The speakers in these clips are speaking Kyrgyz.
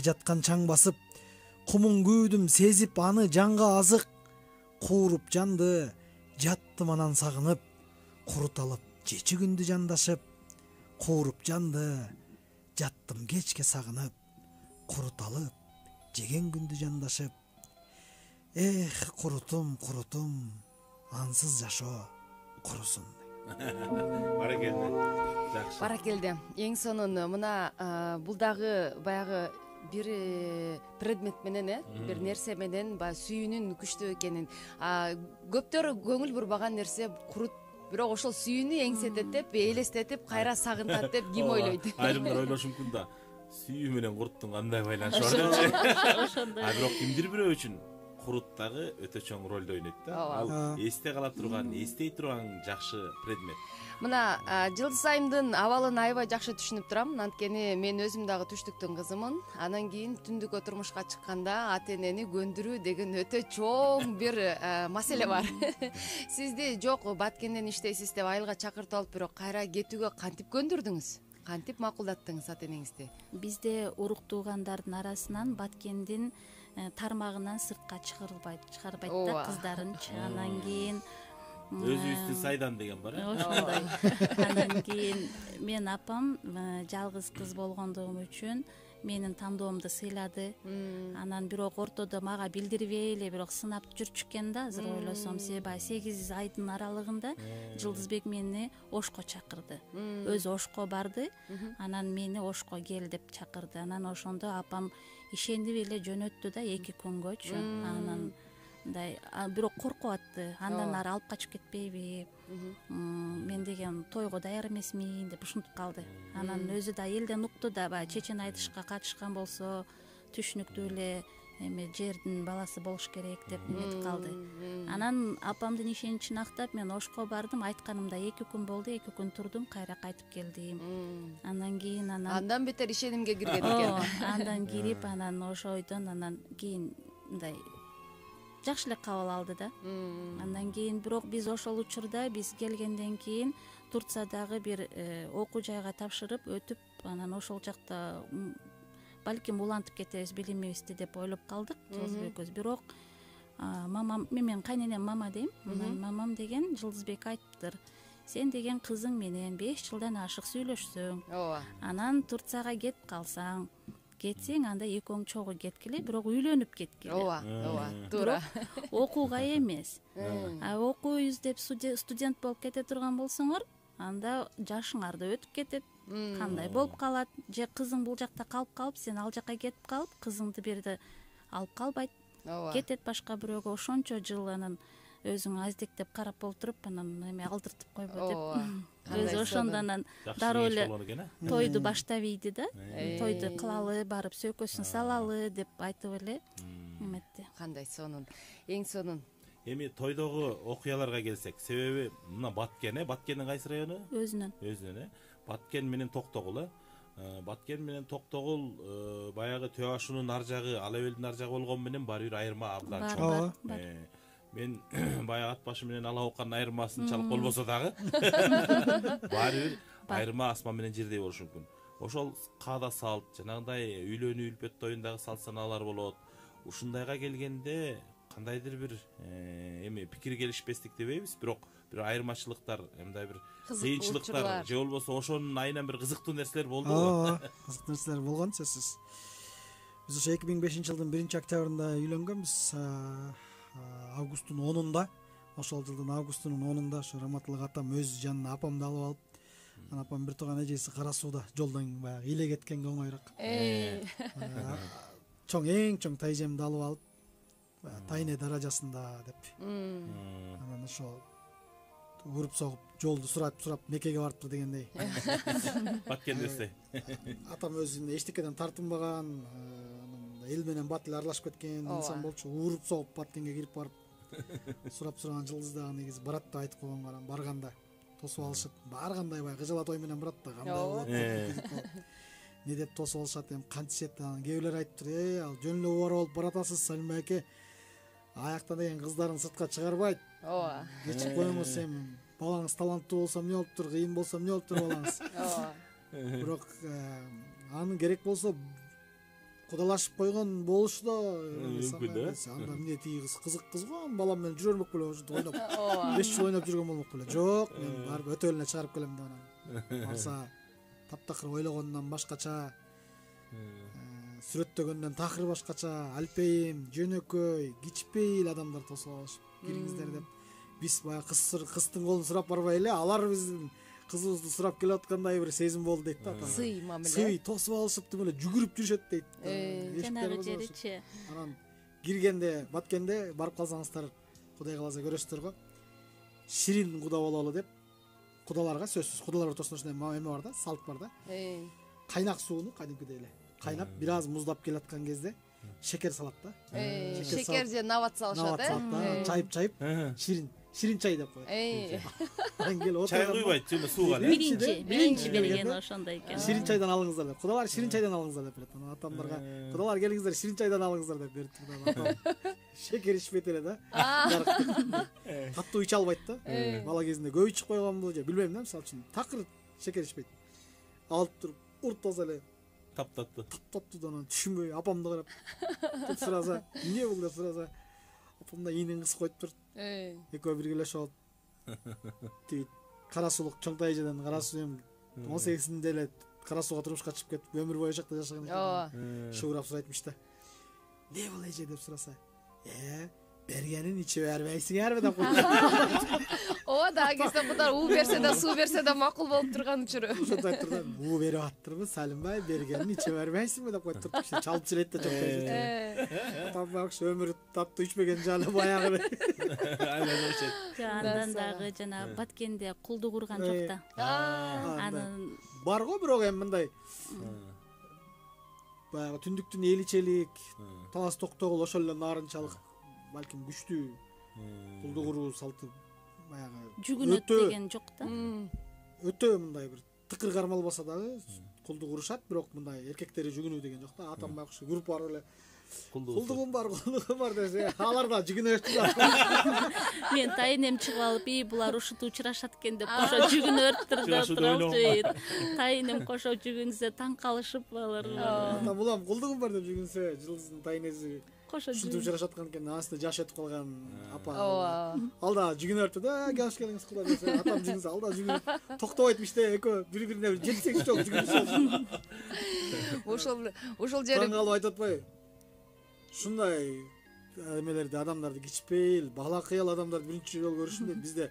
жаткан чаң басып, кумун күйдүм сезип аны жанга азык, кууруп жанды, жаттым анан сагынып, куруталып чечи күндү жандашып, кууруп жанды, жаттым кечке сагынып, куруталып жеген күндү жандашып. Эх, курутум, ансыз жашоо курусун. Баракелде. Жакшы. Баракелде. Эң сонун мына бул дагы баягы бир предмет менен, бир нерсе менен баягы сүйүүнүн күчтүү экенин. Көптөр көңүл бурбаган нерсе курут, бирок ошол сүйүүнү эңсететип, элестетип, кайра сагынтат деп ким ойлойт? Айрымдар ойлошу мүмкүн да. Сүйүү менен куруттун кандай байланышы бар депчи. Ошондой. Бирок кимдир бирөө үчүн курут дагы өтө чоң ролду ойнойт да. Ал эсте кала турган, эстей турган жакшы предмет. Мына Жылдыз айымдын абалын аябай жакшы түшүнүп турам. Анткени мен өзүм дагы түштүктүн кызымын. Анан кийин түндүккө турмушка чыкканда ата-энени көндүрүү деген өтө чоң бир маселе бар. Сизди жок Баткенден иштейсиз деп айылга чакыртып алып, бирок кайра кетүүгө кантип көндүрдүңүз? Кантип макулдаттыңыз ата-энеңизди? Бизде урук туугандардын арасынан Баткендин тармагынан сыртка чыгарбайт да кыздарын. Анан кийин Өзүбүздүн сайдан деген бар. Ошондой. Анан кийин мен апам жалгыз кыз болгондугум үчүн менин тандоомду сыйлады. Анан бирок ортодо мага билдирбей эле бирок сынап жүрчү экен да, азыр ойлосом. Себеби 8 айдын аралыгында Жылдызбек мени Ошко чакырды. Өзү Ошко барды. Анан мени Ошко кел деп чакырды. Анан ошондо апам ишенип эле жөнөттү да 2 күнгөчү. Анан бирок коркуп атты. Андан ары алып качып кетпейби? Мен деген тойго даяр эмесмин деп ушинтип калды. Анан өзү да элден укту да, баягы чечен айтышка катышкан болсо түшүнүктүү эле жердин баласы болуш керек деп эметип калды. Анан апамдын ишеничин актап мен Ошко бардым. Айтканымда 2 күн болду, 2 күн турдум, кайра кайтып келдим. Анан кийин андан бетер ишенимге кирген экен. Андан кирип, анан ошойдон анан кийин мындай жакшы эле кабыл алды да. Андан кийин бирок биз ошол учурда биз келгенден кийин Турциядагы бир окуу жайга тапшырып өтүп, анан ошол жакта балким улантып кетебиз, билимибизди деп ойлоп калдык Жылдызбек. Бирок мамам, менин кайненем мама дейм. Мамам деген Жылдызбек айтыптыр. Сен деген кызың менен 5 жылдан ашык сүйлөшсөң. Анан Турцияга кетип калсаң, кетсең анда экөөң чогуу кеткиле, бирок үйлөнүп кеткиле. Туура. Окууга эмес. Окуйбуз деп студент болуп кете турган болсоңор, анда жашыңарды өтүп кетет. Кандай болуп калат? Же кызың бул жакта калып, сен ал жака кетип калып, кызыңды берде алып калбайт. Кетет башка бирөөгө. Ошончо жыл анан өзүң аздектеп карап олтуруп, анан эме алдыртып койбо деп. Өзү ошондон дароо эле тойду баштап ийди да. Тойду кылалы, барып сөйкөсүн салалы деп айтып эле эметти. Кандай сонун. Эң сонун. Эми тойдогу окуяларга келсек, себеби мына Баткендин кайсы району? Өзүнөн. Баткен менен Токтогул. Баткен менен Токтогул баягы Төө ашуунун ар жагы, Ала Өлдүн ар жагы болгон менен баары бир айырма абдан чоң. Мен баягы ат башы менен Ала Оканын айырмасын чалып болбосо дагы баары бир айырма асман менен жердей болушу мүмкүн. Ошол каада салт, жанагындай үйлөнүү үлпөт тоюндагы салт санаалар болот. Ушундайга келгенде кандайдыр бир эми пикир келишпестик дебейбиз, бирок бир айырмачылыктар, мындай бир кыйынчылыктар же болбосо ошонун айынан бир кызыктуу нерселер болдубу? Кызыктуу нерселер болгон сөзсүз. Биз ошо 2005-жылдын 1-октябрында үйлөнгөнбүз. Августтун 10-унда, ошол жылдын августунун 10-унда ошо Раматылык атам өз жанына апамды алып алып, анан апам бир тууган эжеси Кара сууда жолдон баягы иле кеткенге оңойраак. Эң чоң тайжемди алып алып, Тайне даражасында деп. Анан ошо уруп согуп, жолду сурап Мекеге барыптыр дегендей. Баткендесте. Атам өзүнө эчтекеден тартынбаган, эл менен бат эле аралашып кеткен инсан болчу. Уруп согуп Баткенге кирип барып сурап сураган Жылдыз дагы негизи барат деп айтып койгон карам. Барганда тосуп алышып, баргандай баягы кыжала той менен барат да, кандай болот? Не деп тосуп алышат, эми кантишет. Кээ бирлер айтыптыр, ал жөн эле убара болуп баратасыз, Салима эке. Аяктан деген кыздарын сыртка чыгарбайт. Кечип коюңуз, эми балаңыз таланттуу болсо эмне болуптур, кыйын болсо эмне болуптур балаңыз. Бирок анын керек болсо кудалашып койгон болушу да мүмкүн да. анда эмне тиги кызык кыз го балам менен жүрө бермек беле ошентип ойноп 5 жыл ойноп жүргөн болмок беле жок мен барып өтөлүнө чыгарып келем деп анан барса таптакыр ойлогондон башкача сүрөттөгөндөн такыр башкача алпейим жөнөкөй кичпей эле адамдар тосуп алышып кириңиздер деп биз баягы кыздын колун сурап барбай эле алар биздин кызыбызды сурап келип аткандай бир сезим болду дейт да сый мамиле сый тосуп алышып тим эле жүгүрүп жүрүшөт дейт жанагы жеричи анан киргенде Баткенде барып калсаңыздар Кудай кааласа көрөсүздөр го ширин куда бололу деп кудаларга сөзсүз кудалар ортосунда ушундай эме бар да салт бар да кайнак сууну кадимкидей эле кайнап бир аз муздап келаткан кезде шекер салат да шекер же нават салышат чайып ширин чай деп коет анан келип чай куйбайт жана сууга биринчи берген ошондой экен ширин чайдан алыңыздар деп кудалар ширин чайдан алыңыздар деп берет анан атамдарга кудалар келиңиздер ширин чайдан алыңыздар деп берип атам шекер ичпейт эле да таттуу иче албайт да бала кезинде көп ичип койгонбу же билбейм да мисалы үчүн такыр шекер ичпейт алып туруп уртаса эле таптаттуу анан түшүнбөй апамды карап деп сураса эмне бул деп сураса апам да ийнин кысып коюп турат экөө биргелешип алып тиги кара сулук чоңтай эжеден кара суу 18-синде эле кара сууга турмушка чыгып кетип өмүр бою ошол жакта жашаган экен шуурап сурайтмыш да эмне бул эже деп сураса бергенин иче бербейсиңерби деп койт ооба дагы кезде кудар уу берсе да суу берсе да макул болуп турган учуру ошентип айтып турду уу берип аттырбы Салимбай бергенин иче бербейсиңби деп койт туруп киши чалып сүйлөйт да чоңтой атам багыш өмүрү таттуу ичпеген жана баягы андан дагы жана Баткенде кулду курган жок да анан бар го бирок эми мындай баягы түндүктүн эличелик Талас Токтогул ошол эле нарынчалык балким күчтүү кулду куруу салты баягы жүгүнөт деген жок да өтө мындай бир тыкыр кармалбаса дагы кулду курушат бирок мындай эркектери жүгүнүү деген жок да атам баягы көрүп барып эле кулдугум бар десе алар да жүгүнө берчү да мен тайынем чыгып алып булар ушинтип учурашат экен деп кошо жүгүнө бериптир да туралчу тайынем кошо жүгүнсө таң калышып алар атам улам кулдугум бар деп жүгүнсө жылдыздын тайынеси кошо ушинтип учурашаткан экен астында жаш өтүп калган апа ал да жүгүнө бериптир да келип келиңиз кудай десе атам жүгүнсө ал да жүгүнөп токтобойт иште экөө бири бирине жетсеңиз жок жүгүнүшөт ушул жери таң калып айтып атпайбы ушундай эмелерди адамдарды кичпей эле бала кыял адамдарды биринчи жолу көрүшүм дейт бизде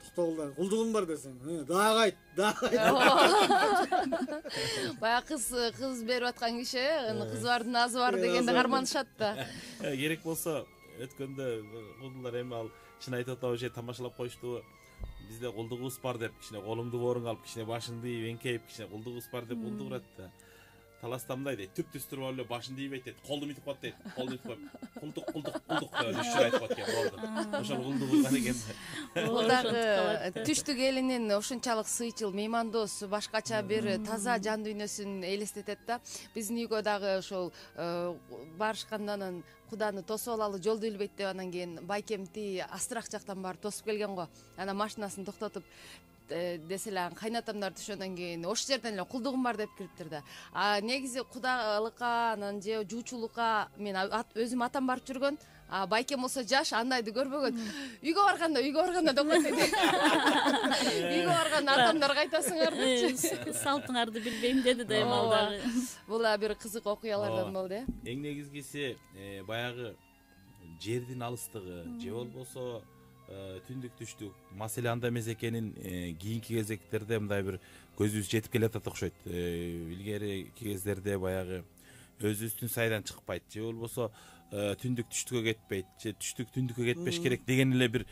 Токтогулда кулдугум бар десең дагы айт баягы кыз берип аткан киши кызы бардын назы бар дегенди карманышат да керек болсо өткөндө кулдулар эми ал чын айтып атабы же тамашалап коюштубу бизде кулдугубуз бар деп кичине колуңду бооруңа алып кичине башыңды ийип эңкейип кичине кулдугубуз бар деп кулдук урат да Таласта мындай дейт түп түз туруп алып эле башыңды ийбейт дейт колду митип коет дейт колду митип коюп кулдук деп үч жолу айтып коет экен болду ошол кулдук урган экен бул дагы түштүк элинин ушунчалык сыйчыл меймандос башкача бир таза жан дүйнөсүн элестетет да биздин үйгө дагы ошол барышканда анан куданы тосуп алалы жолду билбейт деп анан кийин байкемти астырак жактан барып тосуп келген го анан машинасын токтотуп десе эле кайнатамдар түшөндөн кийин ошол жерден эле кулдугум бар деп кириптир да негизи кудалыкка анан же жуучулукка мен өзүм атам барып жүргөн байкем болсо жаш андайды көрбөгөн үйгө барганда деп койт үйгө барганда атамдарга айтасыңар депчи салтыңарды билбейм деди да эми ал дагы бул да бир кызык окуялардан болду эң негизгиси баягы жердин алыстыгы же болбосо түндүк түштүк маселе анда эмес экенин кийинки кезектерде мындай бир көзүбүз жетип келатат окшойт илгерки кездерде баягы өзүбүздүн сайдан чыкпайт же болбосо түндүк түштүккө кетпейт же түштүк түндүккө кетпеш керек деген эле бир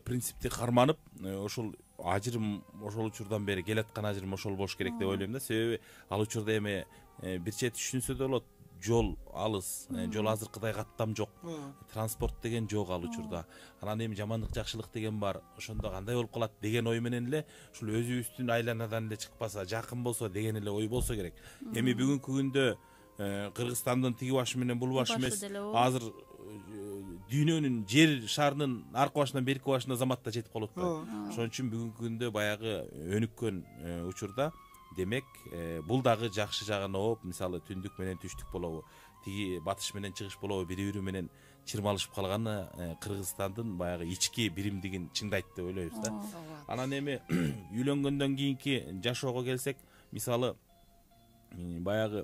принципти карманып ошол ажырым ошол учурдан бери келаткан ажырым ошол болуш керек деп ойлойм да себеби ал учурда эми бир чети түшүнсө да болот жол алыс жол азыркыдай каттам жок транспорт деген жок ал учурда анан эми жамандык жакшылык деген бар ошондо кандай болуп калат деген ой менен эле ушул өзүбүздүн айланадан эле чыкпаса жакын болсо деген эле ой болсо керек эми бүгүнкү күндө Кыргызстандын тиги башы менен бул башы эмес азыр дүйнөнүн жер шарынын аркы башынан берки башына замат да жетип калып атпайбы ошон үчүн бүгүнкү күндө баягы өнүккөн учурда демек бул дагы жакшы жагына болуп мисалы түндүк менен түштүк болобу тиги батыш менен чыгыш болобу бири бири менен чырмалышып калганы Кыргызстандын баягы ички биримдигин чыңдайт деп ойлойбуз да. Анан эми үйлөнгөндөн кийинки жашоого келсек, мисалы баягы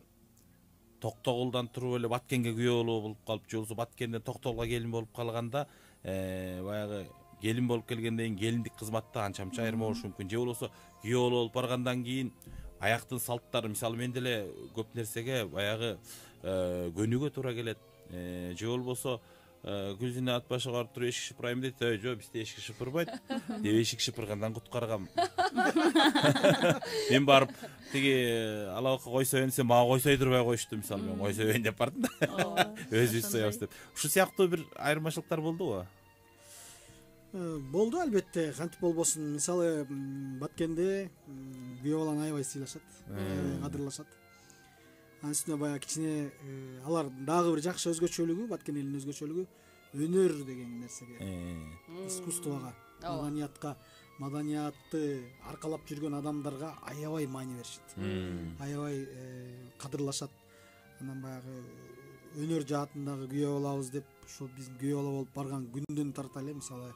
Токтогулдан туруп эле Баткенге күйөө болуп калып, же болбосо Баткенден Токтогулга келин болуп калганда баягы келин болуп келгенден кийин келиндик кызматта анча мынча айырма болушу мүмкүн. Же болбосо күйөө болуп баргандан кийин аяктын салттары, мисалы мен деле көп нерсеге баягы көнүүгө туура келет. Же болбосо Гүлзина ат башыга барып туруп эшик шыпырайм дейт. Жок, бизде эшик шыпырбайт. Деп эшик шыпыргандан куткаргам. Мен барып тиги алабакка койсоюн десем, мага койсой турбай коюшту. Мисалы мен койсоюн деп бардым да. Өзүбүз соябыз деп. Ушул сыяктуу бир айырмачылыктар болдубу? Болду албетте, кантип болбосун. Мисалы Баткенде күйөө баланы аябай сыйлашат, кадырлашат. Анын үстүнө баягы кичине алар дагы бир жакшы өзгөчөлүгү, Баткен элинин өзгөчөлүгү өнөр деген нерсеге, искусствого, маданиятты аркалап жүргөн адамдарга аябай маани беришет. Аябай кадырлашат. Анан баягы өнөр жаатындагы күйөө балабыз деп, ошол биздин күйөө бала болуп барган күндөн тарта эле мисалы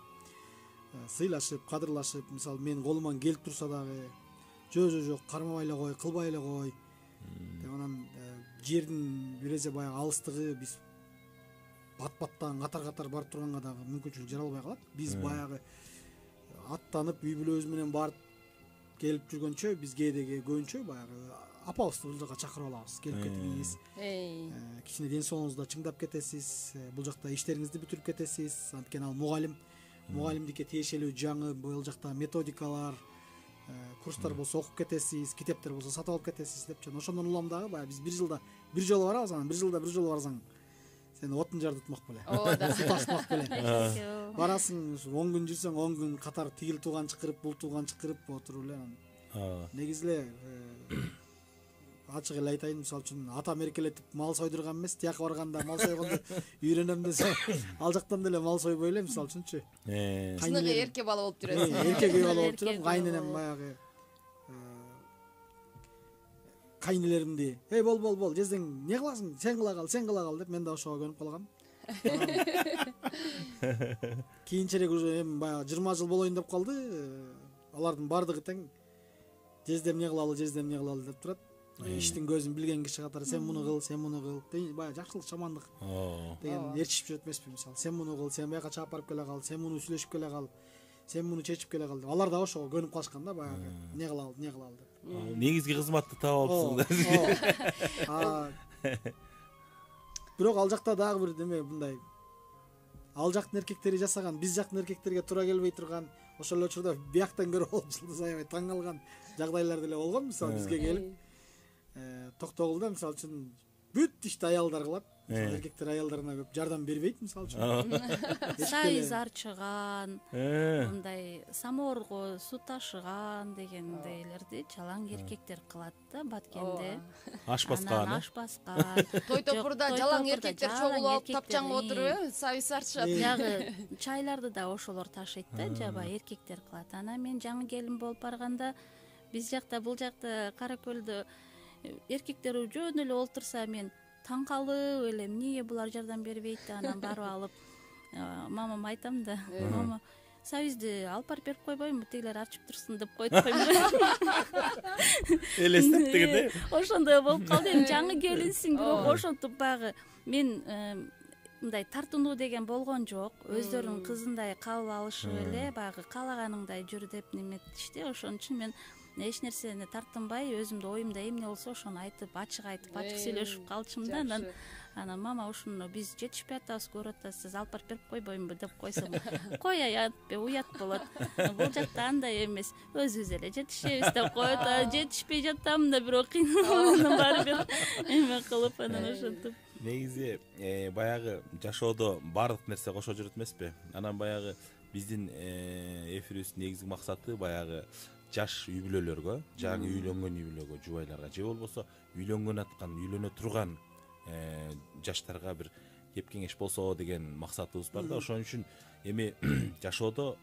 сыйлашып, кадырлашып, мисалы мен колуман келип турса дагы жок, кармабай эле кой, кылбай эле кой. Анан жердин бирезе баягы алыстыгы, биз бат-баттан катар барып турганга дагы мүмкүнчүлүк жаралбай калат. Биз баягы аттанып үй бүлөбүз менен барып келип жүргөнчө биз кээдеги көбүнчө баягы апабызды бул жака чакырып алабыз. Келип кетиңиз. Кичине ден соолугуңузду чыңдап кетесиз. Бул жакта иштериңизди бүтүрүп кетесиз. Анткени ал мугалимдикке тиешелүү жаңы бул жакта методикалар, курстар болсо окуп кетесиз, китептер болсо сатып алып кетесиз деп. Ошондон улам дагы баягы биз бир жылда бир жолу барабыз, анан бир жылда бир жолу барсаң сени отун жардытмак беле. Суу ташмак беле. Барасың, 10 күн жүрсөң 10 күн катар тигил тууган чакырып, бул тууган чакырып отуруп эле анан. Негизи эле ачык эле айтайын, мисалы үчүн ата мерекелетип мал сойдурган эмес, тияка барганда мал сойгонду үйрөнөм десе, ал жактан деле мал сойбой эле, мисалы үчүнчү. Чыныгы эрке бала болуп жүрөсүң. Эрке күйөө бала болуп жүрөм. Кайненем баягы кайнелеримди, бол, жездең не кыласың? Сен кыла кал деп мен да ошого көнүп калгам. Кийинчерээк уже эми баягы 20 жыл болоюн деп калды. Алардын бардыгы тең жездем не кылалы деп турат. Иштин көзүн билген киши катары сен муну кыл, баягы жакшылык, жамандык деген ээрчишип жүрөт эмеспи? Мисалы, сен муну кыл, сен бияка чаап барып келе кал, сен муну сүйлөшүп келе кал, сен муну чечип келе кал деп. Алар да ошого көнүп калышкан да, баягы не кылалы деп. Негизги кызматты таап алыпсың. Бирок ал жакта дагы бир деме мындай. Ал жактын эркектери жасаган, биз жактын эркектерге туура келбей турган, ошол эле учурда бияктан көрө болуп жылдыз аябай таң калган жагдайлар деле болгон. Мисалы бизге келип Токтогулда мисалы үчүн бүт ишти аялдар кылат. Эркектер аялдарына көп жардам бербейт мисалы үчүн. Сайыз арчыган, мындай самоорго суу ташыган дегендейлерди жалаң эркектер кылат да Баткенде. Аш баскан. Той топурда жалаң эркектер чогулуп алып тапчаңга отуруп, сайыз арчышат. Жагы чайларды да ошолор ташыйт да, жаба эркектер кылат. Анан мен жаңы келин болуп барганда биз жакта бул жакта Кара Көлдө эркектер жөн эле олтурса мен таң калып эле эмне булар жардам бербейт да, анан барып алып мамама айтам да, мама сайызды алып барып берип койбоймунбу, тигилер арчып турсун деп коет койм. Элестеп дегенде ошондой болуп калды. Эми жаңы келинсиң, бирок ошентип баягы мен мындай тартынуу деген болгон жок. Өздөрүнүн кызындай кабыл алышып эле баягы каалаганыңдай жүр деп неметишти. Ошон үчүн мен эч нерсени тартынбай, өзүмдүн оюмда эмне болсо ошону айтып, ачык сүйлөшүп калчумун да. Анан мама ушуну биз жетишпей атабыз, көрүп атасыз, алып барып берип койбоймунбу деп койсом, кояят, уят болот. Бул жакта андай эмес, өзүбүз эле жетишебиз деп коет. Жетишпей жатам да, бирок кыйналгандан барып эме кылып анан ошентип. Негизи баягы жашоодо баардык нерсе кошо жүрөт эмеспи? Анан баягы биздин эфирибиздин негизги максаты баягы жаш үй бүлөлөргө, жаңы үйлөнгөн үй бүлөгө, жубайларга, же болбосо үйлөнгөн аткан, үйлөнө турган жаштарга бир кеп кеңеш болсо деген максатыбыз бар да. Ошон үчүн эми жашоодо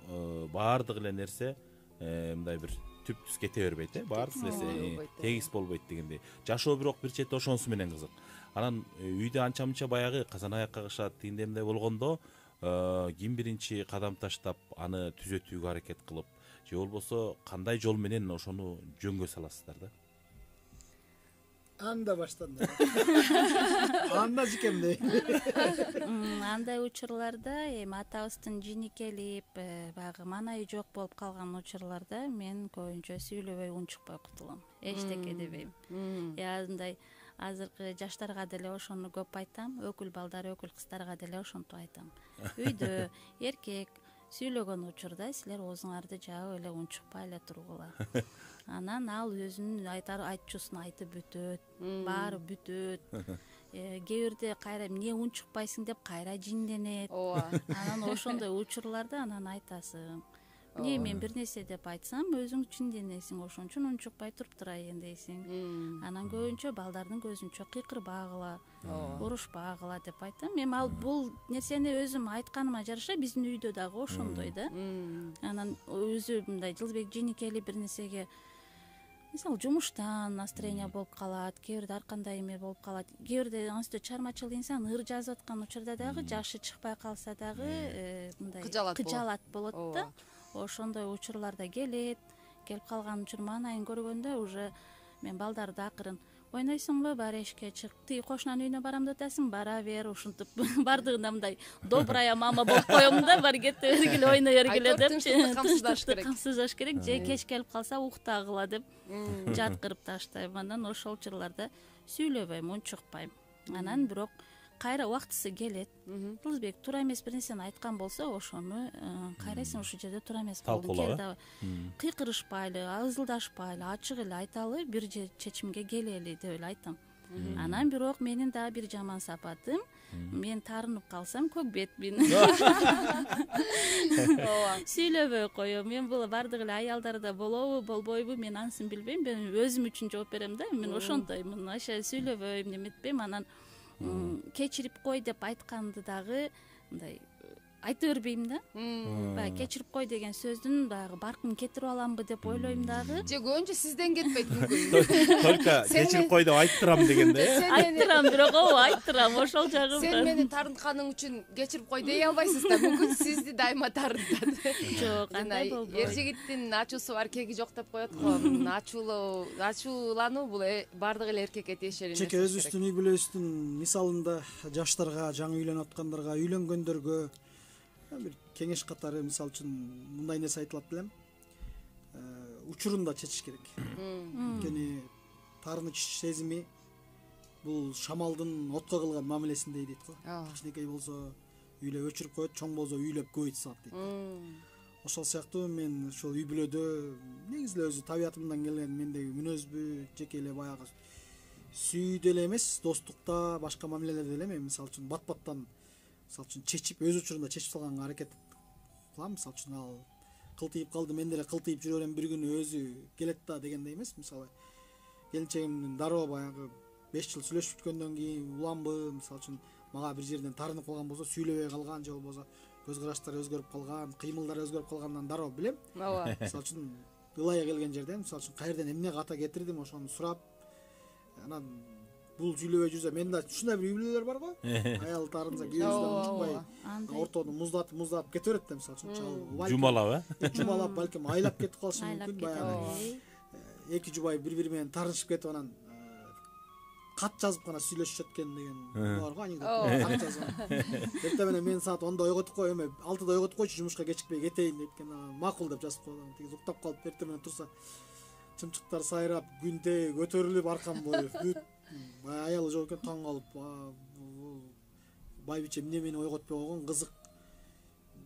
баардык эле нерсе мындай бир түп түз кете бербейт, баарысы нерсе тегиз болбойт дегендей. Жашоо бирок бир чети ошонусу менен кызык. Анан үйдө анча мынча баягы казан аякка кышат тигиндемде болгондо ким биринчи кадам таштап аны түзөтүүгө аракет кылып, же болбосо кандай жол менен ошону жөнгө саласыздар да? Анда баштанды. Анда жикемде. Андай учурларда эми атабыздын жинекелип, баягы маанайы жок болуп калган учурларда мен көбүнчө сүйлөбөй унчукпай кутулам. Эчтеке дебейм. Андай азыркы жаштарга деле ошону көп айтам, өкүл балдар, өкүл кыздарга деле ошонтип айтам. Үйдө эркек сүйлөгөн учурда силер оозуңарды жаап эле унчукпай эле тургула. Анан ал өзүнүн айтчусун айтып бүтөт, баары бүтөт. Кээ бирде кайра эмне унчукпайсың деп кайра жинденет. Анан ошондой учурларда анан айтасың. Эмне мен бир нерсе деп айтсам, өзүң жинденесиң, ошон үчүн унчукпай туруп турайын дейсиң. Анан көбүнчө балдардын көзүнчө кыйкырбагыла, урушпагыла деп айтам. Эми ал бул нерсени өзүм айтканыма жараша биздин үйдө дагы ошондой да. Анан өзү мындай Жылдызбек жинекели бир нерсеге мисалы жумуштан настроение болуп калат, кээ бирде ар кандай эме болуп калат. Кээ бирде ансыз чармачыл инсан ыр жазып аткан учурда дагы жашы чыкпай калса дагы мындай кыжалат болот да. Ошондой учурларда келип калган учур маанайын көргөндө уже мен балдарды акырын ойнойсуңбу, бар эшикке чык, тиги кошунанын үйүнө барам деп атасың, бара бер, ушинтип бардыгында мындай добрая мама болуп коем да, бар кете бергиле, ойной бергиле деп камсыздаш керек, же кеч келип калса уктагыла деп жаткырып таштайм. Анан ошол учурларда сүйлөбөйм, унчукпайм. Анан бирок кайра убактысы келет. Жылдызбек туура эмес бир нерсени айткан болсо, ошону кайра сен ушул жерде туура эмес болдуң, кел да кыйкырышпайлы, азылдашпайлы, ачык эле айталы, бир чечимге келели деп эле айтам. Анан бирок менин дагы бир жаман сапатым, мен таарынып калсам көк бетмин. Сүйлөбөй коем. Мен бул бардык эле аялдарда болобу, болбойбу, мен анысын билбейм. Мен өзүм үчүн жооп берем да. Мен ошондоймун. Аша сүйлөбөйм, неметпейм. Анан кечирип кой деп айтканды дагы мындай айта бербейм да. Баягы кечирип кой деген сөздүн баягы баркын кетирип аламбы деп ойлойм дагы. Же көбүнчө сизден кетпейт мүмкүн. Только кечирип кой деп айттырам дегенде. Айттырам, бирок айттырам, ошол жагы. Сен мени таарынтканың үчүн кечирип кой дей албайсыз да. Мүмкүн сизди дайыма таарынтат. Жок, андай болбойт. Эр жигиттин ачуусу бар, кеги жок деп коет го. Ачуулануу бул бардык эле эркекке тиешелүү. Чеке өзүбүздүн үй бүлөбүздүн мисалында жаштарга, жаңы үйлөнүп аткандарга, үйлөнгөндөргө бир кеңеш катары мисалы үчүн мындай нерсе айтылат белем. Учурунда чечиш керек. Анткени таарыныч сезими бул шамалдын отко кылган мамилесиндей дейт го. Кичинекей болсо үйлөп өчүрүп коет, чоң болсо үйлөп көбөйт салат дейт. Ошол сыяктуу мен ушул үй бүлөдө негизи эле өзү табиятымдан келген мендеги мүнөзбү жеке эле баягы сүйүүдө эле эмес, достукта, башка мамилелерде эле мен мисалы үчүн бат-баттан мисалы үчүн чечип, өз учурунда чечип салганга аракет кылам. Мисалы үчүн ал кылтыйып калды, мен деле кылтыйып жүрө берем, бир күнү өзү келет да дегендей эмес. Мисалы келинчегимдин дароо баягы 5 жыл сүйлөшүп бүткөндөн кийин уламбы, мисалы үчүн мага бир жерден таарынып калган болсо, сүйлөбөй калган же болбосо көз караштары өзгөрүп калган, кыймылдары өзгөрүп калгандан дароо билем. Мисалы үчүн ылайга келген жерден мисалы үчүн каерден эмне ката кетирдим, ошону сурап, анан бул сүйлөбөй жүрсө, мен да ушундай бир үй бүлөлөр бар го. Аял таарынса күйөөсү унчукпай, ортону муздатып кете берет да, мисалы үчүн жумалап, жумалап, балким айлап кетип калышы мүмкүн. Баягы эки жубай бири-бири менен таарынышып кетип анан кат жазып гана сүйлөшүшөт экен деген бар го, анекдот. Кат жазган. Эртең менен саат 10да ойготуп кой, эме 6да ойготуп койчу, жумушка кечикпей кетейин деп экен. Макул деп жазып койгон. Тиги уктап калып эртең менен турса чымчыктар сайрап, күнтээ көтөрүлүп аркам бою бүт аялы жок экен, таң калып, байбиче эмне мени ойготпой койгон, кызык.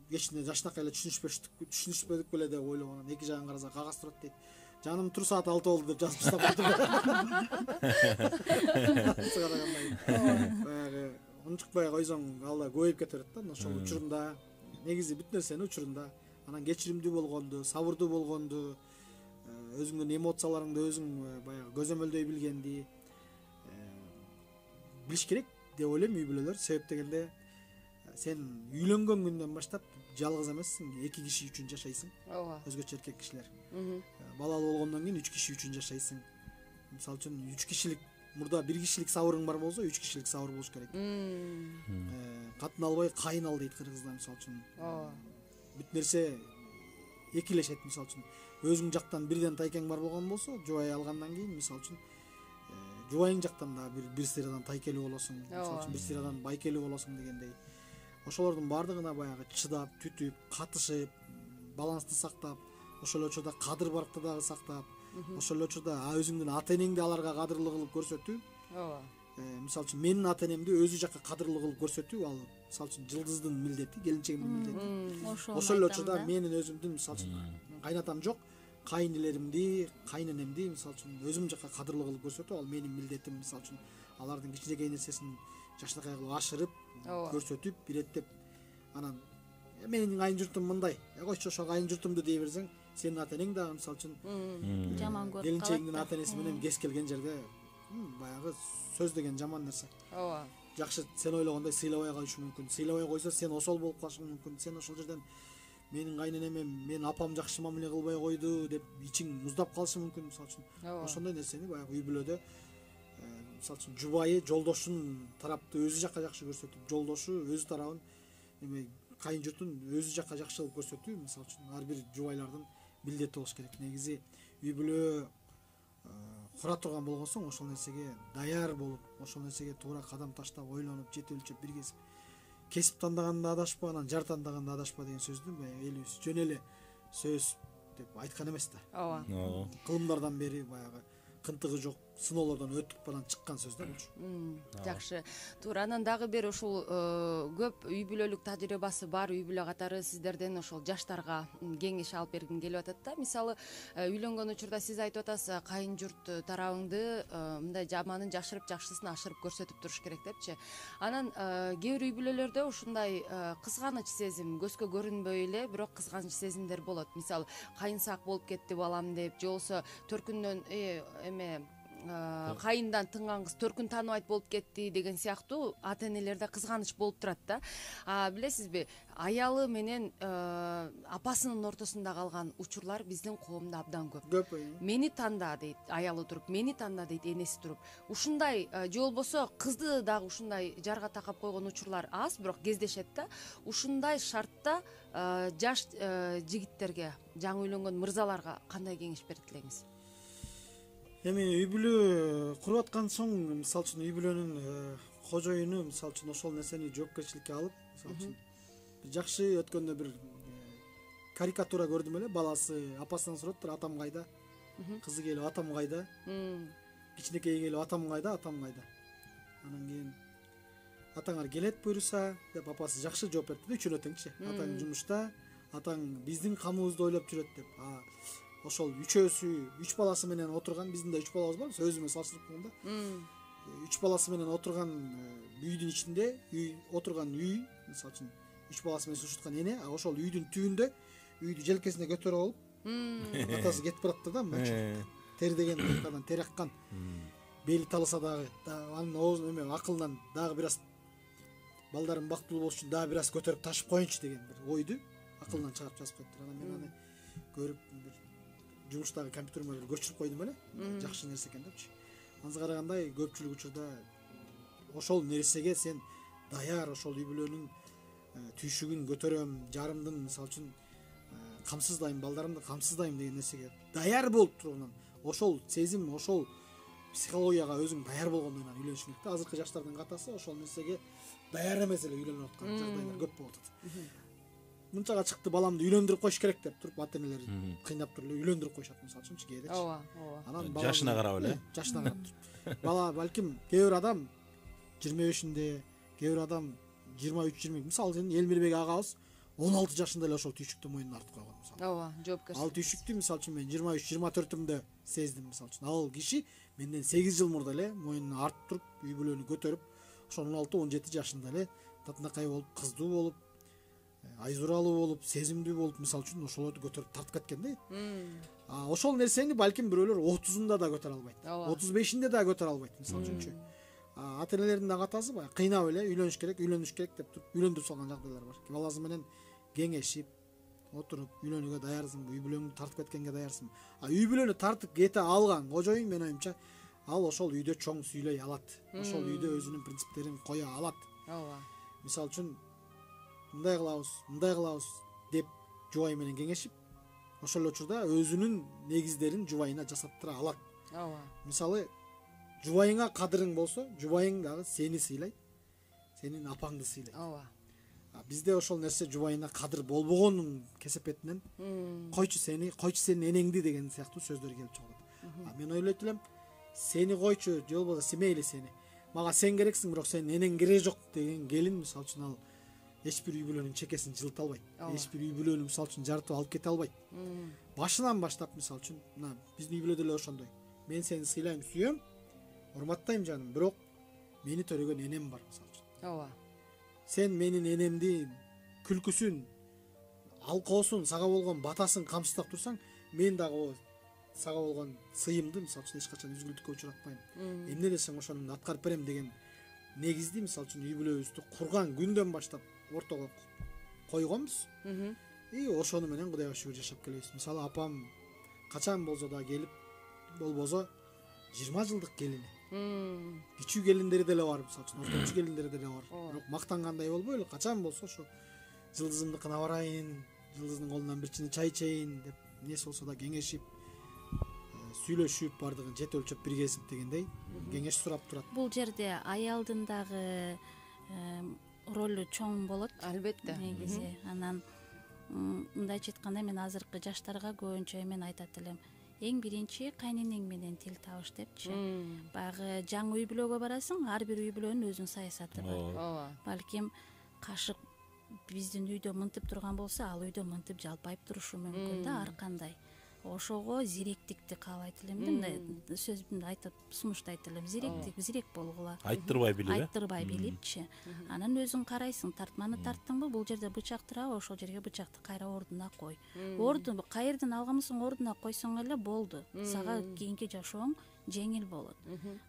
Кечинде жашынакай эле түшүнүшпөдүк беле деп ойлогон. Эки жагын караса кагаз турат дейт. Жаным тур саат 6 болду деп жазып таштап баягы унчукпай койсоң ал да көбөйүп кете берет да. Ошол учурунда негизи бүт нерсени учурунда анан кечиримдүү болгонду, сабырдуу болгонду, өзүңдүн эмоцияларыңды өзүң баягы көзөмөлдөй билгенди билиш керек деп ойлойм үй бүлөлөр. Себеп дегенде сен үйлөнгөн күндөн баштап жалгыз эмессиң, 2 киши үчүн жашайсың. ооба, Өзгөчө эркек кишилер. Балалуу болгондон кийин 3 киши үчүн жашайсың. Мисалы үчүн 3 кишилик, мурда 1 кишилик сабырың бар болсо, 3 кишилик сабыр болуш керек. Катын албай кайын ал дейт кыргызда, мисалы үчүн. ооба, Бүт нерсе экилешет, мисалы үчүн. Өзүң жактан бирден тайкең бар болгон болсо, жубай алгандан кийин, мисалы үчүн, жубайың жактан да бир сырадан тайкелүү болосуң, мисалы үчүн бир сырадан байкелүү болосуң дегендей. Ошолордун бардыгына баягы чыдап, түтүп, катышып, балансты сактап, ошол учурда кадыр баркты дагы сактап, ошол учурда өзүңдүн ата энеңди аларга кадырлуу кылып көрсөтүү. ооба, Мисалы үчүн менин ата энемди өзү жакка кадырлуу кылып көрсөтүү, ал мисалы үчүн жылдыздын милдети, келинчегимдин милдети. Ошол учурда менин өзүмдүн мисалы үчүн кайнатам жок, кайнэлеримди, кайненемди мисалы үчүн өзүм жакка кадырлуу кылып көрсөтүү, ал менин милдетим. Мисалы үчүн алардын кичинекей нерсесин жакшынакай кылып ашырып, көрсөтүп, иреттеп, анан менин айын журтум мындай, койчу ошо айын журтумду дей берсең, сенин ата энең дагы мисалы үчүн жаман көрүп келинчегиңдин ата энеси менен кез келген жерде баягы сөз деген жаман нерсе. ооба, Жакшы сен ойлогондой сыйлабай калышы мүмкүн. Сыйлабай койсо сен осол болуп калышың мүмкүн. Сен ошол жерден менин кайненеме, менин апам жакшы мамиле кылбай койду деп ичиң муздап калышы мүмкүн, мисалы үчүн. Ошондой нерсени баягы үй бүлөдө мисалы үчүн жубайы жолдошун тарапты өзү жакка жакшы көрсөтүп, жолдошу өзү тарабын эме кайын журтун өзү жакка жакшы кылып көрсөтүү, мисалы үчүн ар бир жубайлардын милдети болуш керек. Негизи үй бүлө кура турган болгон соң ошол нерсеге даяр болуп, ошол нерсеге туура кадам таштап, ойлонуп, жете өлчөп, бир кесип. Кесип тандаганда адашпа, анан жар тандаганда адашпа деген сөздү элибиз жөн эле сөз деп айткан эмес да. ооба, Кылымдардан бери баягы кынтыгы жок, сыноолордон өтүп анан чыккан сөз да болчу. жакшы. Туура, анан дагы бир ушул көп үй бүлөлүк тажрыйбасы бар үй бүлө катары сиздерден ошол жаштарга кеңеш алып бергим келип атат да. Мисалы, үйлөнгөн учурда сиз айтып атасыз, кайын журт тарабыңды мындай жаманын жашырып, жакшысын ашырып көрсөтүп туруш керек депчи. Анан кээ бир үй бүлөлөрдө ушундай кызганыч сезим, көзгө көрүнбөй эле, бирок кызганыч сезимдер болот. Мисалы, кайынсаак болуп кетти балам деп, же болбосо төркүндөн эме кайындан тынган кыз төркүн тааныбайт болуп кетти деген сыяктуу ата энелерде кызганыч болуп турат да. Билесизби, аялы менен апасынын ортосунда калган учурлар биздин коомдо абдан көп. Мени танда дейт аялы туруп, мени танда дейт энеси туруп. Ушундай же болбосо кызды дагы ушундай жарга такап койгон учурлар аз, бирок кездешет да. Ушундай шартта жаш жигиттерге, жаңы үйлөнгөн мырзаларга кандай кеңеш берет элеңиз? Эми үй бүлө куруп аткан соң, мисалы үчүн үй бүлөнүн кожоюну мисалы үчүн ошол нерсени жоопкерчиликке алып, мисалы үчүн жакшы өткөндө бир карикатура көрдүм эле. Баласы апасынан сураттыр, атам кайда? Кызы келип, атам кайда? Кичинекейи келип, атам кайда? Атам кайда? Анан кийин атаңар келет буйруса деп апасы жакшы жооп берди. Үчүнө теңчи. Атаң жумушта, атаң биздин камыбызды ойлоп жүрөт деп. Ошол үчөөсү, 3 баласы менен отурган, биздин да 3 балабыз бар, өзүмө салыштырып койгондо. 3 баласы менен отурган үйдүн ичинде, отурган үй, мисалы үчүн 3 баласы менен сушуткан эне, ошол үйдүн түбүндө, үйдү желкесине көтөрүп алып, атасы кетип баратты да, мынча тер деген кадан тер аккан. Бели талыса дагы, анын оозун эме акылынан дагы бир аз балдарым бактылуу болуш үчүн дагы бир аз көтөрүп ташып коеюнчу деген бир ойду акылынан чыгарып жазып коюптур. Анан мен аны көрүп бир жумуштагы компьютериме бир көчүрүп койдум эле. Жакшы нерсе экен депчи. Анысы карагандай көпчүлүк учурда ошол нерсеге сен даяр, ошол үй бүлөнүн түйшүгүн көтөрөм, жарымдын мисалы үчүн камсыздайм, балдарымды камсыздайм деген нерсеге даяр болуп тургандан, ошол сезим, ошол психологияга өзүң даяр болгондон кийин үйлөнүш керек да. Азыркы жаштардын катасы ошол нерсеге даяр эмес эле үйлөнүп аткан жагдайлар көп болуп атат. Мынчага чыкты, баламды үйлөндүрүп коюш керек деп туруп ата энелер кыйнап туруп эле үйлөндүрүп коюшат мисалы үчүнчү кээдечи. Ооба. Анан жашына карап эле. Жашына карап туруп. Бала балким кээ бир адам 25-инде, кээ бир адам 23-20. Мисалы сенин Элмирбек агабыз 16 жашында эле ошол түйшүктү мойнуна артып койгон мисалы. Ооба, жоопкерчилик. Ал түйшүктү мисалы үчүн мен 23-24-үмдө сездим мисалы үчүн. Ал киши менден 8 жыл мурда эле мойнуна артып туруп, үй бүлөнү көтөрүп, ошол 16-17 жашында эле татынакай болуп, кыздуу болуп, айзуралуу болуп, сезимдүү болуп, мисалы үчүн ошолорду көтөрүп тартып кеткен да. Ошол нерсени балким бирөөлөр 30-унда да көтөрө албайт. 35-инде да көтөрө албайт, мисалы үчүнчү. Ата энелердин да катасы баягы кыйнап эле үйлөнүш керек деп туруп үйлөндүрүп салган жагдайлар бар. Баласы менен кеңешип отуруп үйлөнүүгө даярсыңбы, үй бүлөңдү тартып кеткенге даярсыңбы. Үй бүлөнү тартып кете алган кожоюн менин оюмча ал ошол үйдө чоң сүйлөй алат. Ошол үйдө өзүнүн принциптерин кое алат. Ооба. Мисалы үчүн мындай кылабыз деп жубайы менен кеңешип, ошол учурда өзүнүн негиздерин жубайына жасаттыра алат. Ооба. Мисалы жубайыңа кадырың болсо, жубайың дагы сени сыйлайт, сенин апаңды сыйлайт. Ооба. Бизде ошол нерсе жубайына кадыр болбогонун кесепетинен койчу сенин энеңди деген сыяктуу сөздөр келип чыгат. Мен ойлойт элем, сени койчу, же болбосо семейли сени. Мага сен керексиң, бирок сенин энең кереги жок деген келин мисалы үчүн ал эч бир үй бүлөнүн чекесин жылыта албайт. Эч бир үй бүлөнү мисалы үчүн жарытып алып кете албайт. Башынан баштап мисалы үчүн мына биздин үй бүлөдө эле ошондой. Мен сени сыйлайм, сүйөм, урматтайм жаным, бирок мени төрөгөн энем бар мисалы үчүн. Ооба. Сен менин энемдин күлкүсүн, алкоосун, сага болгон батасын камсыздап турсаң, мен дагы сага болгон сыйымды мисалы үчүн эч качан үзгүлтүккө учуратпайм. Эмне десең ошону аткарып берем деген негизди мисалы үчүн үй бүлөбүздү курган күндөн баштап ортого койгонбуз. И ошону менен Кудайга шүгүр жашап келебиз. Мисалы апам качан болсо да келип, болбосо 20 жылдык келини. Кичүү келиндери деле бар, мисалы үчүн орточу келиндери деле бар. Бирок мактангандай болбой эле качан болсо ошо жылдызымдыкына барайын, жылдыздын колунан бир чыны чай ичейин деп, эмнеси болсо да кеңешип, сүйлөшүп, бардыгын жет өлчөп бир кезип дегендей кеңеш сурап турат. Бул жерде аялдын дагы ролу чоң болот. Албетте. Негизи анан мындайча айтканда мен азыркы жаштарга көбүнчө эмен айтат элем. Эң биринчи кайненең менен тил табыш депчи. Баягы жаңы үй бүлөгө барасың, ар бир үй бүлөнүн өзүнүн саясаты бар. Ооба. Балким кашык биздин үйдө мынтип турган болсо, ал үйдө мынтип жалпайып турушу мүмкүн да, ар кандай. Ошого зиректикти каалайт элем. Мындай сөзүмдү айтып сунуштайт элем. Зирек болгула. Айттырбай билипчи. Анан өзүң карайсың, тартманы тарттыңбы, бул жерде бычак турабы, ошол жерге бычакты кайра ордуна кой. Ордун каерден алгансың, ордуна койсоң эле болду. Сага кийинки жашооң жеңил болот.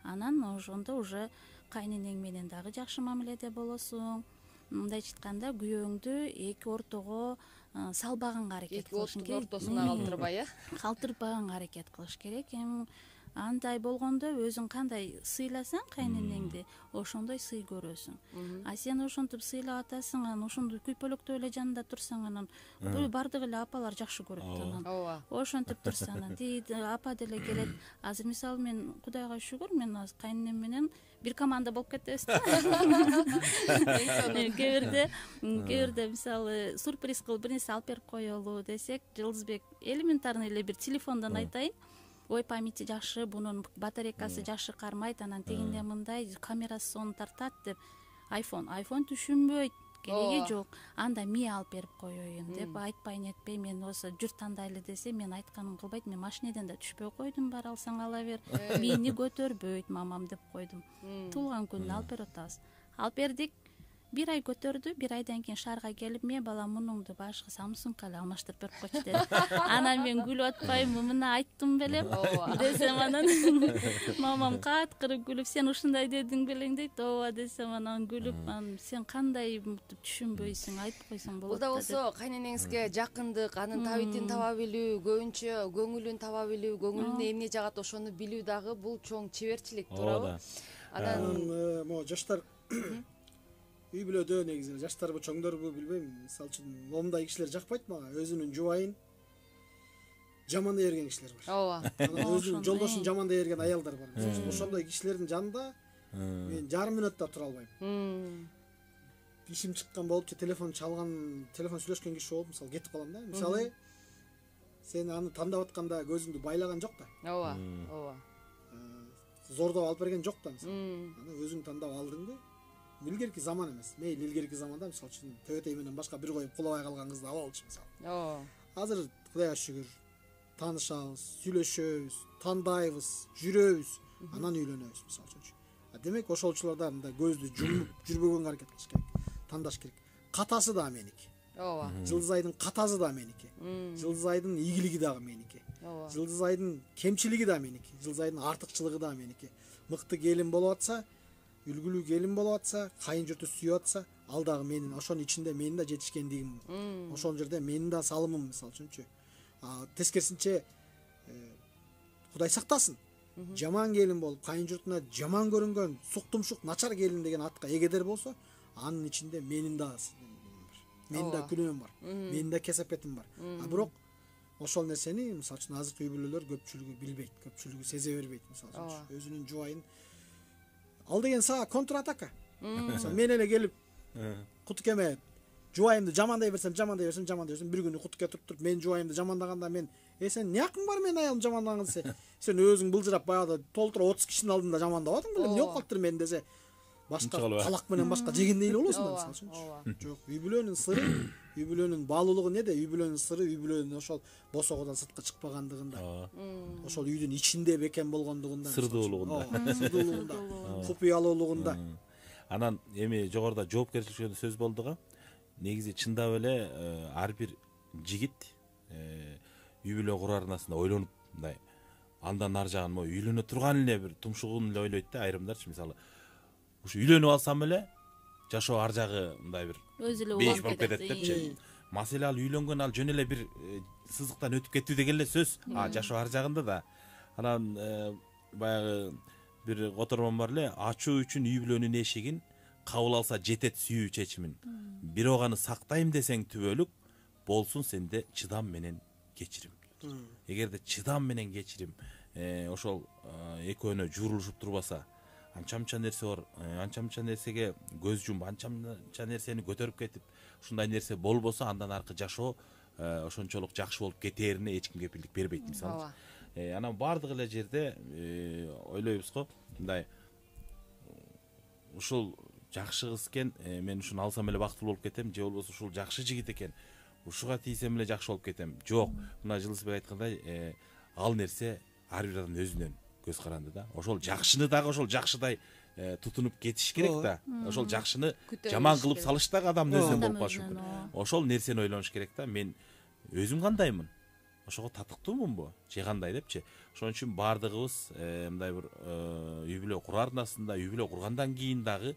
Анан ошондо уже кайненең менен дагы жакшы мамиледе болосуң. Мындайча айтканда күйөөңдү эки ортого салбаганга аракет кылышың керек. Ортосуна калтырбай, калтырбаганга аракет кылыш керек. Андай болгондо өзүң кандай сыйласаң кайненеңди, ошондой сый көрөсүң. А сен ошентип сыйлап атасың, анан ошондой күйпөлөктөп эле жанында турсаң, анан бардыгы эле апалар жакшы көрөт. Анан ошентип турса, анан апа деле келет. Азыр мисалы мен Кудайга шүгүр, мен кайненем менен бир команда болуп кетебиз. Кээ бирде мисалы сюрприз кылып бир нерсе алып берип коелу десек, Жылдызбек элементарный эле бир телефондон айтайын. Ой памяти жакшы, бунун батарейкасы жакшы кармайт, анан тегинде мындай камерасы сонун тартат деп iPhone түшүнбөйт, кереги жок. Анда ми алып берип коеюн деп айтпайын этпей, мен осы журт тандайлы десе, мен айтканым кылбайт, мен машинеден да түшпөй койдум, бар алсаң ала бер. Мени көтөрбөйт мамам деп койдум. Туулган күнүнө алып берип атабыз. Алып бердик. Бир ай көтөрдү, бир айдан кийин шаарга келип, мен бала мунуңду башка Samsung эле алмаштырып берип койчу деди. Анан мен күлүп атпаймынбы, мына айттым белем десем, анан мамам каткырып күлүп, сен ушундай дедиң белең дейт. Ооба десем, анан күлүп, сен кандай түшүнбөйсүң, айтып койсоң болот. Бул да болсо кайненеңизге жакындык, анын табитин таба билүү, көбүнчө көңүлүн таба билүү, көңүлүнө эмне жагат ошону билүү дагы бул чоң чеберчилик, туурабы? Анан могу жаштар үй бүлөдө негизи жаштарбы чоңдорбу билбейм, мисалы үчүн момундай кишилер жакпайт мага. Өзүнүн жубайын жамандай берген кишилер бар. Ооба. Анан өзүнүн жолдошун жамандай берген аялдар бар. Ошондой кишилердин жанында мен жарым мүнөт да тура албайм. Ишим чыккан болуп же телефон чалган, телефон сүйлөшкөн киши болуп мисалы кетип калам да. Мисалы сен аны тандап атканда көзүңдү байлаган жок да. Ооба. Зордоп алып берген жок да мисалы. Аны өзүң тандап алдыңбы? Илгерки заман эмес. Мейли илгерки заманда мисалы үчүн төбөтөй менен башка бир коюп кулабай калган кызды ала алчу мисалы. Азыр Кудайга шүгүр таанышабыз, сүйлөшөбүз, тандайбыз, жүрөбүз, анан үйлөнөбүз мисалы үчүн. Демек ошолчуларда мындай көздү жумуп жүрбөгөнгө аракет кылыш керек, тандаш керек. Катасы да меники. Жылдызайдын катасы да меники. Жылдызайдын ийгилиги дагы меники. Жылдызайдын кемчилиги да меники. Жылдызайдын артыкчылыгы да меники. Мыкты келин болуп атса, үлгүлүү келин болуп атса, кайын журту сүйүп атса, ал дагы менин ошонун ичинде менин да жетишкендигим, ошол жерде менин да салымым, мисалы үчүнчү. Тескерисинче Кудай сактасын, жаман келин болуп, кайын журтуна жаман көрүнгөн, суктумшук, начар келин деген атка эгедер болсо, анын ичинде менин да күнөөм бар, менин да кесапетим бар. Бирок ошол нерсени, мисалы үчүн, азыркы үй бүлөлөр көпчүлүгү билбейт, көпчүлүгү сезе бербейт, мисалы үчүн. Өзүнүн жубайын ал деген сага контратака. Мен эле келип Кутукеме жубайымды жамандай берсем, бир күнү Кутуке туруп менин жубайымды жамандаганда мен сен эмне акың бар менин аялымды жамандаган десе, сен өзүң былжырап баягы толтура 30 кишинин алдында жамандап атың белем, эмне болуп калыптыр мен десе, башка талак менен башка жегендей эле болосуң да, мисалы үчүн. Жок, үй бүлөнүн сыры, үй бүлөнүн баалуулугу неде? Үй бүлөнүн сыры, үй бүлөнүн ошол босогодон сыртка чыкпагандыгында, ошол үйдүн ичинде бекем болгондугунда, сырдуулугунда, купуялуулугунда. Анан эми жогоруда жоопкерчилик жөнүндө сөз болду го. Негизи чындап эле ар бир жигит үй бүлө курарынасында ойлонуп, мындай андан ар жагын үйлөнө турган эле бир тумшугун эле ойлойт да, айрымдарчы. Мисалы, ушу үйлөнүп алсам эле жашоо ар жагы мындай бир өзү эле бейиш болуп кетет депчи. Маселе ал үйлөнгөн, ал жөн эле бир сызыктан өтүп кеттүү деген эле сөз. Жашоо ар жагында да. Анан баягы бир котормон бар эле, ачуу үчүн үй бүлөнүн эшигин кабыл алса жетет сүйүү чечимин. Бирок аны сактайм десең түбөлүк, болсун сенде чыдам менен кечирим. Эгерде чыдам менен кечирим ошол экөөнө жуурулушуп турбаса, анча-мынча нерсе бар, анча-мынча нерсеге көз жумуп, анча-мынча нерсени көтөрүп кетип, ушундай нерсе болбосо, андан аркы жашоо ошончолук жакшы болуп кетерине эч ким кепилдик бербейт, мисалы. Анан бардык эле жерде ойлойбуз го, мындай ушул жакшы кыз экен, мен ушуну алсам эле бактылуу болуп кетем, же болбосо ушул жакшы жигит экен, ушуга тийсем эле жакшы болуп кетем. Жок, мына Жылысбек айткандай, ал нерсе ар бир адамдын өзүнөн көз каранды да. Ошол жакшыны дагы ошол жакшыдай тутунуп кетиш керек да. Ошол жакшыны жаман кылып салыш дагы адамдын өзүнөн болуп калышы мүмкүн. Ошол нерсени ойлонуш керек да. Мен өзүм кандаймын? Ошого татыктуумунбу? Же кандай депчи. Ошон үчүн бардыгыбыз мындай бир үй бүлө курарынасында, үй бүлө кургандан кийин дагы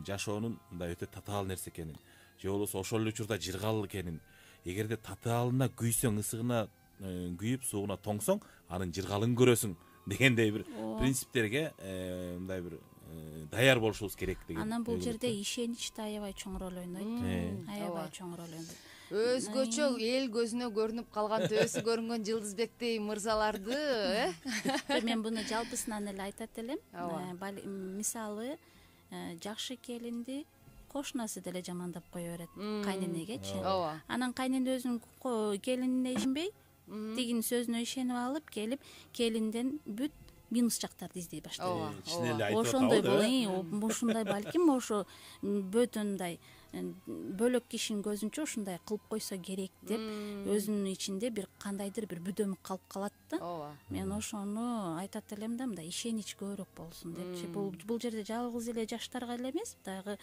жашоонун мындай өтө татаал нерсе экенин, же болбосо ошол эле учурда жыргалуу экенин, эгерде татаалына күйсөң, ысыгына күйүп, сууна тоңсоң, анын жыргалын көрөсүң дегендей бир принциптерге мындай бир даяр болушубуз керек деген. Анан бул жерде ишенич да аябай чоң роль ойнойт. Аябай чоң роль ойнойт. Өзгөчө эл көзүнө көрүнүп калган, төбөсү көрүнгөн Жылдызбектей мырзаларды, мен буну жалпысынан эле айтат элем. Мисалы, жакшы келинди кошунасы деле жамандап кое берет кайненегечи. Анан кайнене өзүнүн келинине ишенбей, тигинин сөзүнө ишенип алып келип, келинден бүт минус жактарды издей баштайт. Ошондой ушундай балким ошо бөтөндай бөлөк кишинин көзүнчө ушундай кылып койсо керек деп өзүнүн ичинде бир кандайдыр бир бүдөмүк калып калат да. Мен ошону айтат элем да, мындай ишенич көбүрөөк болсун депчи. Бул жерде жалгыз эле жаштарга эле эмес, дагы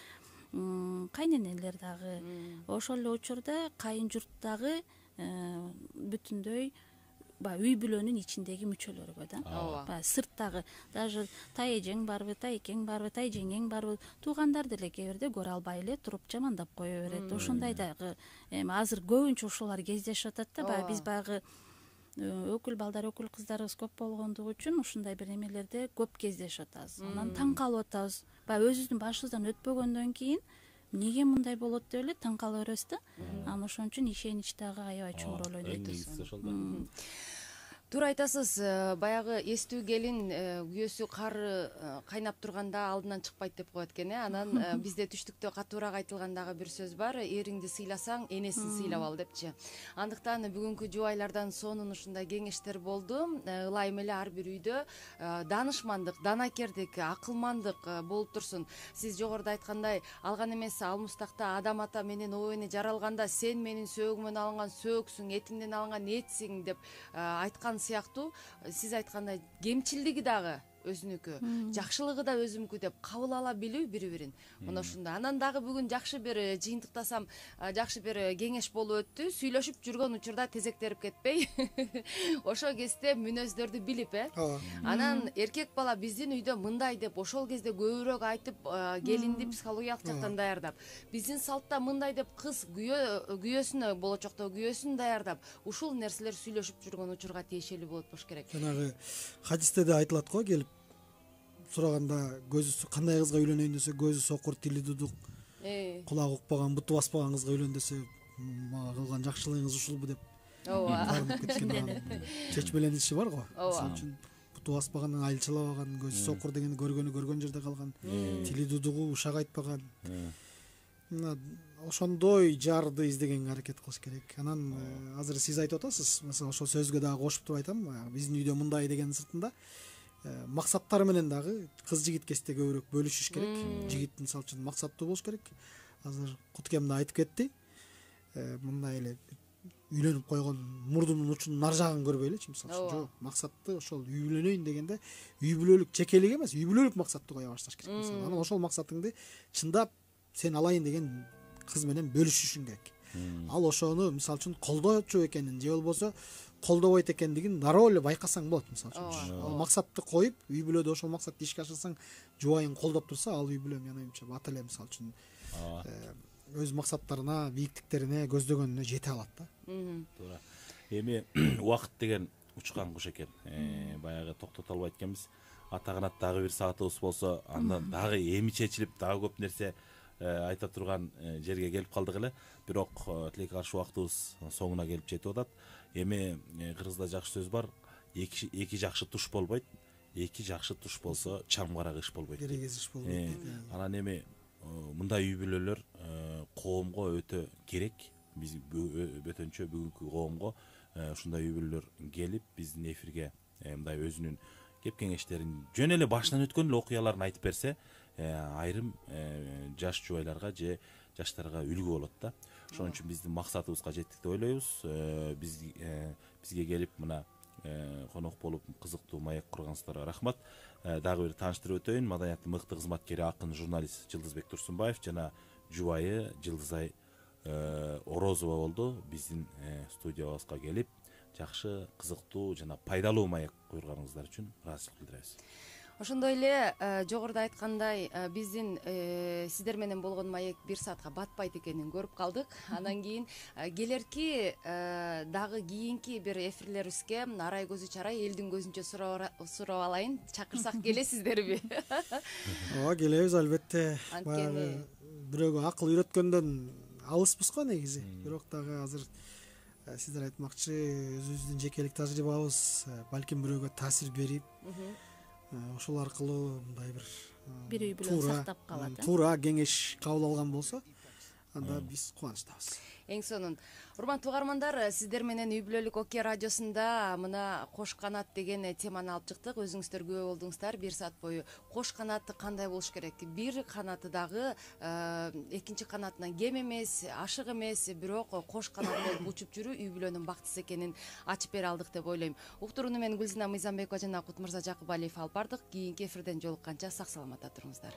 кайненелер дагы, ошол эле учурда кайын журт дагы бүтүндөй үй бүлөнүн ичиндеги мүчөлөргө да. Сырттагы даже тай эжең барбы, тай экең барбы, тай жеңең барбы, туугандар деле кээ бирде көрө албай эле туруп жамандап кое берет. Ошондой дагы азыр көбүнчө ушулар кездешип атат да. Биз баягы өкүл балдар, өкүл кыздарыбыз көп болгондугу үчүн ушундай бир эмелерде көп кездешип атабыз. Анан таң калып атабыз. Баягы өзүбүздүн башыбыздан өтпөгөндөн кийин эмнеге мындай болот деп эле таң кала беребиз да. Анан ошон үчүн ишенич дагы аябай чоң роль ойнойт. Туура айтасыз, баягы эстүү келин күйөөсү кары кайнап турганда алдынан чыкпайт деп коет экен. Анан бизде түштүктө катуураак айтылган дагы бир сөз бар, эриңди сыйласаң, энесин сыйлап ал депчи. Андыктан бүгүнкү жубайлардан сонун ушундай кеңештер болду. Ылайым эле ар бир үйдө данышмандык, данакердик, акылмандык болуп турсун. Сиз жогоруда айткандай, алган эмес алмустакта адам ата менен о эне жаралганда сен менин сөөгүмөн алынган сөөгсүң, этимден алынган этсиң деп айткан сыяктуу, сиз айткандай кемчилдиги дагы өзүнүкү, жакшылыгы да өзүмкү деп кабыл ала билүү бири бирин. Мына ушундай. Анан дагы бүгүн жакшы бир жыйынтыктасам, жакшы бир кеңеш болуп өттү. Сүйлөшүп жүргөн учурда тезектерип кетпей, ошол кезде мүнөздөрдү билип, анан эркек бала биздин үйдө мындай деп ошол кезде көбүрөөк айтып, келинди психологиялык жактан даярдап, биздин салтта мындай деп кыз күйөөсүнө, болочокто күйөөсүн даярдап, ушул нерселер сүйлөшүп жүргөн учурга тиешелүү болот болуш керек. Жанагы хадисте да айтылат го, келип сураганда көзү кандай кызга үйлөнөйүн десе көзү сокур, тили дудук, кулагы укпаган, буту баспаган кызга үйлөн десе мага кылган жакшылыгыңыз ушулбу деп таарынып кеткен чечмелениши бар го. Мисалы үчүн буту баспаган, айылчылабаган, көзү сокур дегенди көргөнү көргөн жерде калган, тили дудугу ушак айтпаган. Ошондой жарды издегенге аракет кылыш керек. Анан азыр сиз айтып атасыз, мисалы ошол сөзгө дагы кошуп туруп айтам, биздин үйдө мындай деген сыртында максаттары менен дагы кыз жигит кесте көбүрөөк бөлүшүш керек. Жигит мисалы үчүн максаттуу болуш керек. Азыр Куткем да айтып кетти. Мындай эле үйлөнүп койгон мурдунун учунун ар жагын көрбөйлүчү, мисалы үчүн. Жок, максатты ошол үйлөнөйүн дегенде үй бүлөлүк жекелик эмес, үй бүлөлүк максатты кое башташ керек. Мисалы, анан ошол максатыңды чындап сен алайын деген кыз менен бөлүшүшүң керек. Ал ошону мисалы үчүн колдоочу экенин же болбосо колдобойт экендигин дароо эле байкасаң болот. Мисалы үчүн ал максатты коюп, үй бүлөдө ошол максатты ишке ашырсаң, жубайың колдоп турса, ал үй бүлө менин оюмча бат эле мисалы үчүн өз максаттарына, бийиктиктерине, көздөгөнүнө жете алат да. Туура. Эми убакыт деген учкан куш экен. Баягы токтото албайт экенбиз. Ата канат дагы бир саатыбыз болсо, андан дагы эми чечилип, дагы көп нерсе айта турган жерге келип калдык эле. Бирок тилекке каршы убактыбыз соңуна келип жетип атат. Эми кыргызда жакшы сөз бар. Эки жакшы туш болбойт. Эки жакшы туш болсо чамгара кыш болбойт. Керегесиш болбойт. Анан эми мындай үй бүлөлөр коомго өтө керек. Биз бөтөнчө бүгүнкү коомго ушундай үй бүлөлөр келип биздин эфирге мындай өзүнүн кеп кеңештерин жөн эле башынан өткөн эле окуяларын айтып берсе, айрым жаш жубайларга же жаштарга үлгү болот да. Ошон үчүн биздин максатыбызга жеттик деп ойлойбуз. Бизге келип мына конок болуп кызыктуу маек кургансыздарга рахмат. Дагы бир тааныштырып өтөйүн. Маданияттын мыкты кызматкери, акын, журналист Жылдызбек Турсунбаев жана жубайы Жылдызай Орозова болду. Биздин студиябызга келип, жакшы, кызыктуу жана пайдалуу маек куйрганыңыздар үчүн ыраазычылык билдиребиз. Ошондой эле жогоруда айткандай, биздин сиздер менен болгон маек 1 саатка батпайт экенин көрүп калдык. Анан кийин келерки дагы кийинки бир эфирлерибизге арай көзү чарай, элдин көзүнчө сурап алайын. Чакырсак келесиздерби? Ооба, келебиз албетте. Баягы бирөөгө акыл үйрөткөндөн алыспыз го негизи. Бирок дагы азыр сиздер айтмакчы, өзүбүздүн жекелик тажрыйбабыз балким бирөөгө таасир берип, ошол аркылуу мындай бир үй бүлө сактап калат. Туура кеңеш кабыл алган болсо, анда биз кубанычтабыз. Эң сонун. Урматтуу угармандар, сиздер менен Үй бүлөлүк Оке радиосунда мына кош канат деген теманы алып чыктык. Өзүңүздөр күбө болдуңуздар 1 саат бою. Кош канаты кандай болуш керек? Бир канаты дагы экинчи канатынан кем эмес, ашык эмес, бирок кош канат болуп учуп жүрүү үй бүлөнүн бактысы экенин ачып бере алдык деп ойлойм. Уктурууну мен Гүлзина Мыйзамбекова жана Кутмырза Жакыбалиев алып бардык. Кийинки эфирден жолукканча сак саламатта туруңуздар.